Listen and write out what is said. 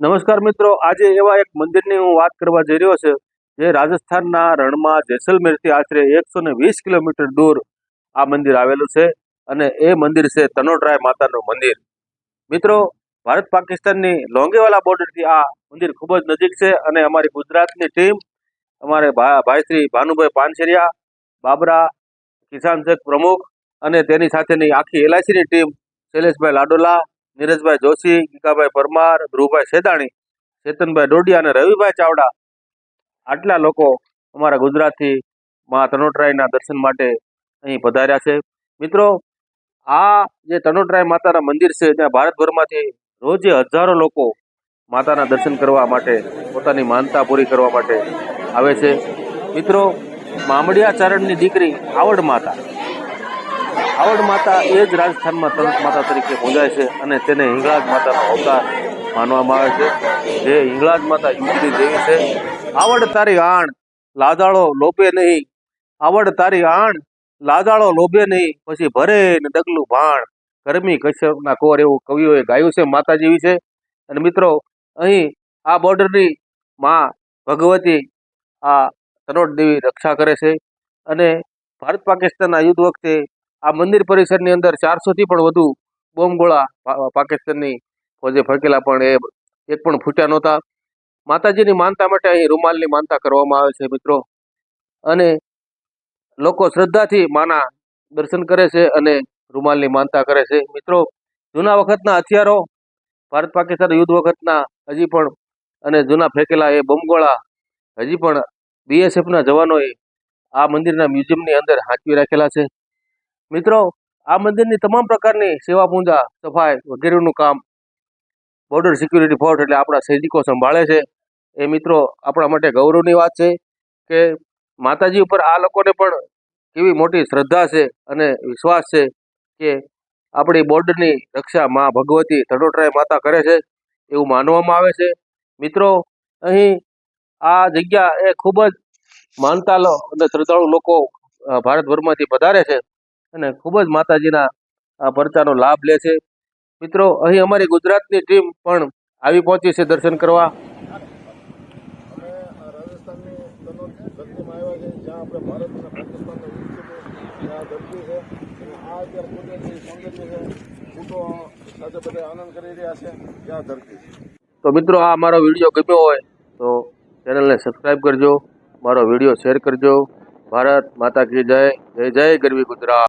નમસ્કાર મિત્રો, આજે એવા એક મંદિરની હું વાત કરવા જઈ રહ્યો છે જે રાજસ્થાનના રણમાં જેસલમેરથી આશરે 120 કિલોમીટર દૂર આ મંદિર આવેલું છે અને એ મંદિર છે તનોટરાય માતાનું મંદિર। મિત્રો, ભારત પાકિસ્તાનની લોંગેવાલા બોર્ડરથી આ મંદિર ખૂબ જ નજીક છે અને અમારી ગુજરાતની ટીમ, અમારે ભાઈ શ્રી ભાનુભાઈ પાનસેરિયા, બાબરા કિસાન સંઘ પ્રમુખ અને તેની સાથેની આખી LICની ટીમ, શૈલેષભાઈ લાડોલા, નીરજભાઈ જોશી, ગીગાભાઈ પરમાર, ધ્રુવભાઈ સેદાણી, ચેતનભાઈ ડોડિયા અને રવિભાઈ ચાવડા, આટલા લોકો અમારા ગુજરાતથી મા તનોટરાયના દર્શન માટે અહીં પધાર્યા છે। મિત્રો, આ જે તનોટરાય માતાના મંદિર છે ત્યાં ભારતભરમાંથી રોજે હજારો લોકો માતાના દર્શન કરવા માટે, પોતાની માનતા પૂરી કરવા માટે આવે છે। મિત્રો, મામડિયા ચારણની દીકરી આવડ માતા એ જ રાજસ્થાનમાં તનોટ માતા તરીકે પૂજાય છે અને તેને હિંગળાજ માતાનો અવતાર માનવામાં આવે છે, જે હિંગળાજ માતા યુવતી દેવી છે। આવડ તારી આણ લાજાળો લોભે નહીં, આવડ તારી આણ લાજાળો લોભે નહીં, પછી ભરે ને ડગલું ભાણ, ગરમી કશ્યપના કોર, એવું કવિઓએ ગાયું છે માતાજી વિશે। અને મિત્રો, અહીં આ બોર્ડરની માં ભગવતી આ તનોટ દેવી રક્ષા કરે છે અને ભારત પાકિસ્તાનના યુદ્ધ વખતે આ મંદિર પરિસરની અંદર 400થી પણ વધુ બોમ્બગોળા પાકિસ્તાનની ફોજે ફેંકેલા, પણ એ એક પણ ફૂટ્યા નહોતા। માતાજીની માનતા માટે અહીં રૂમાલની માનતા કરવામાં આવે છે મિત્રો, અને લોકો શ્રદ્ધાથી માના દર્શન કરે છે અને રૂમાલની માનતા કરે છે। મિત્રો, જૂના વખતના હથિયારો, ભારત પાકિસ્તાન યુદ્ધ વખતના હજી પણ, અને જૂના ફેંકેલા એ બોમ્બગોળા હજી પણ BSFના જવાનોએ આ મંદિરના મ્યુઝિયમની અંદર સાચવી રાખેલા છે। મિત્રો, આ મંદિરની તમામ પ્રકારની સેવા પૂજા, સફાઈ વગેરેનું કામ બોર્ડર સિક્યુરિટી ફોર્સ એટલે આપણા સૈનિકો સંભાળે છે। એ મિત્રો, આપણા માટે ગૌરવની વાત છે કે માતાજી ઉપર આ લોકોને પણ કેવી મોટી શ્રદ્ધા છે અને વિશ્વાસ છે કે આપણી બોર્ડરની રક્ષા મા ભગવતી તનોટરાય માતા કરે છે એવું માનવામાં આવે છે। મિત્રો, અહીં આ જગ્યા એ ખૂબ જ માનતાલો અને શ્રદ્ધાળુ લોકો ભારતભરમાંથી પધારે છે અને ખૂબ જ માતાજીના આ પરચાનો લાભ લે છે। મિત્રો, અહીં અમારી ગુજરાતની ટીમ પણ આવી પહોંચી છે દર્શન કરવા। તો મિત્રો, આ મારો વિડીયો ગમ્યો હોય તો ચેનલને સબસ્ક્રાઈબ કરજો, મારો વિડીયો શેર કરજો। ભારત માતા કી જય, જય જય ગરવી ગુજરાત।